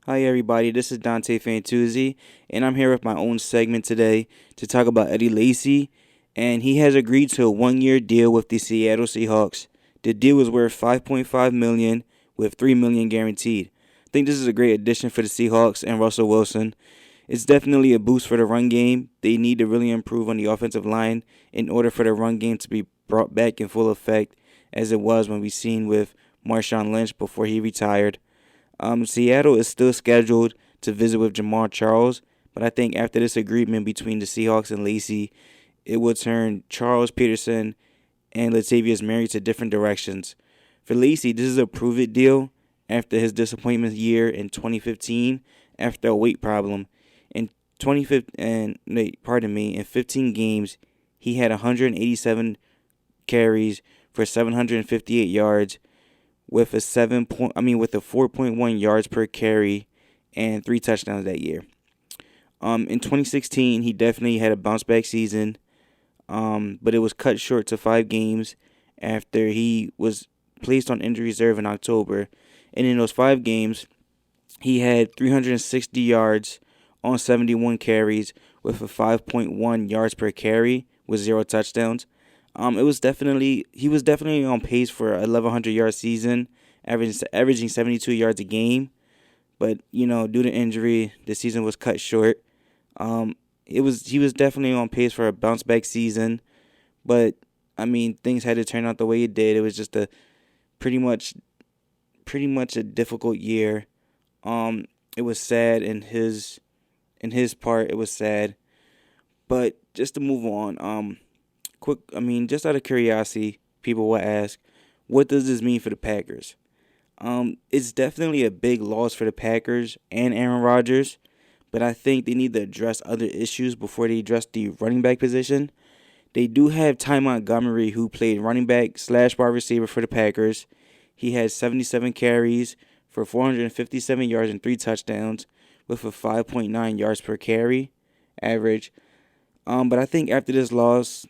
Hi, everybody. This is Dante Fantuzzi, and I'm here with my own segment today to talk about Eddie Lacy. And he has agreed to a 1-year deal with the Seattle Seahawks. The deal was worth $5.5 million with $3 million guaranteed. I think this is a great addition for the Seahawks and Russell Wilson. It's definitely a boost for the run game. They need to really improve on the offensive line in order for the run game to be brought back in full effect, as it was when we seen with Marshawn Lynch before he retired. Seattle is still scheduled to visit with Jamal Charles, but I think after this agreement between the Seahawks and Lacy, it will turn Charles Peterson and Latavius Murray to different directions. For Lacy, this is a prove-it deal after his disappointment year in 2015 after a weight problem. In 15 games, he had 187 carries for 758 yards with a 4.1 yards per carry and 3 touchdowns that year. In 2016, he definitely had a bounce back season, but it was cut short to 5 games after he was placed on injury reserve in October. And in those 5 games, he had 360 yards on 71 carries with a 5.1 yards per carry with 0 touchdowns. He was definitely on pace for a 1,100-yard season, averaging 72 yards a game. But due to injury, the season was cut short. He was definitely on pace for a bounce back season, but things had to turn out the way it did. It was just a pretty much a difficult year. It was sad in his part. It was sad, but just to move on. Just out of curiosity, people will ask, what does this mean for the Packers? It's definitely a big loss for the Packers and Aaron Rodgers, but I think they need to address other issues before they address the running back position. They do have Ty Montgomery, who played running back / wide receiver for the Packers. He had 77 carries for 457 yards and 3 touchdowns with a 5.9 yards per carry average. But I think after this loss,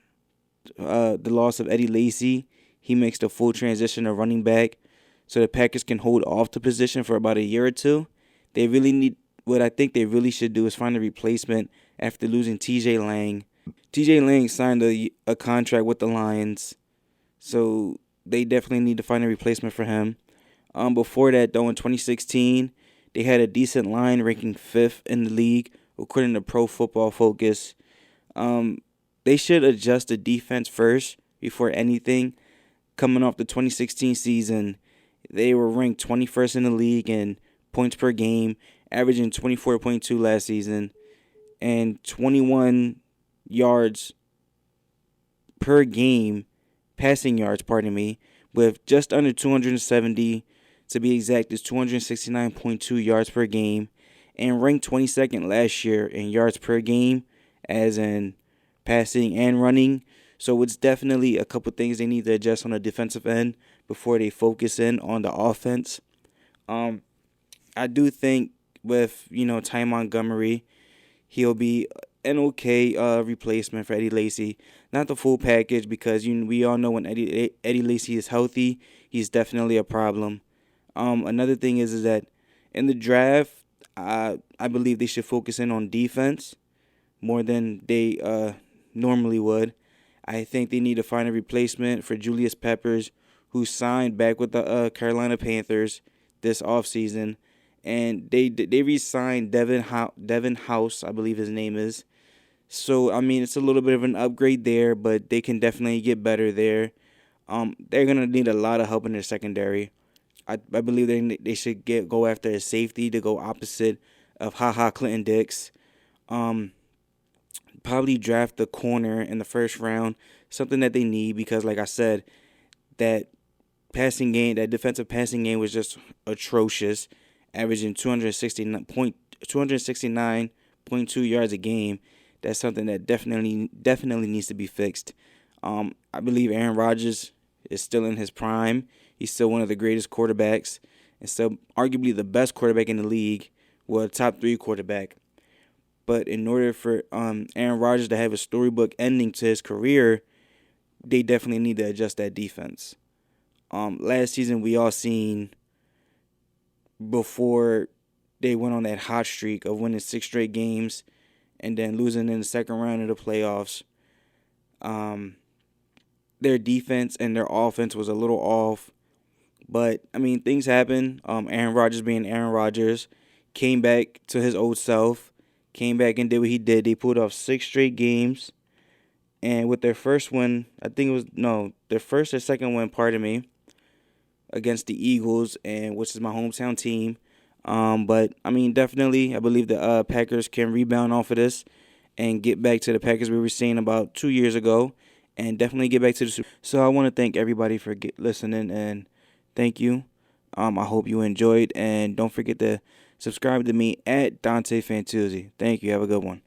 the loss of Eddie Lacy, he makes the full transition to running back, so the Packers can hold off the position for about a year or two. What I think they really should do is find a replacement after losing T.J. Lang. T.J. Lang signed a contract with the Lions, so they definitely need to find a replacement for him. Before that, though, in 2016, they had a decent line, ranking 5th in the league, according to Pro Football Focus. They should adjust the defense first before anything. Coming off the 2016 season, they were ranked 21st in the league in points per game, averaging 24.2 last season, and 21 yards per game, passing yards, with just under 270, to be exact, is 269.2 yards per game, and ranked 22nd last year in yards per game, as in passing and running. So it's definitely a couple things they need to adjust on the defensive end before they focus in on the offense. I do think with Ty Montgomery, he'll be an okay replacement for Eddie Lacy. Not the full package, because we all know when Eddie Lacy is healthy, he's definitely a problem. Another thing is that in the draft, I believe they should focus in on defense more than they normally would. I think they need to find a replacement for Julius Peppers, who signed back with the Carolina Panthers this offseason. And they re-signed Devin House, I believe his name is. So, it's a little bit of an upgrade there, but they can definitely get better there. They're going to need a lot of help in their secondary. I believe they should go after a safety to go opposite of Clinton Dix. Probably draft a corner in the first round, something that they need, because like I said, that defensive passing game was just atrocious, averaging 269.2 yards a game. That's something that definitely needs to be fixed. I believe Aaron Rodgers is still in his prime. He's still one of the greatest quarterbacks, and still arguably the best quarterback in the league, well, top 3 quarterback. But in order for Aaron Rodgers to have a storybook ending to his career, they definitely need to adjust that defense. Last season, we all seen before they went on that hot streak of winning 6 straight games and then losing in the second round of the playoffs. Um, their defense and their offense was a little off, but I mean things happen. Aaron Rodgers being Aaron Rodgers came back to his old self, came back and did what he did. They pulled off 6 straight games, and with their first win, I think it was no, their first or second win, pardon me, against the Eagles, and which is my hometown team. But I mean, definitely, I believe the Packers can rebound off of this and get back to the Packers we were seeing about 2 years ago, and definitely get back to the Super. So I want to thank everybody for listening, and thank you. I hope you enjoyed, and don't forget to subscribe to me at Dante Fantuzzi. Thank you. Have a good one.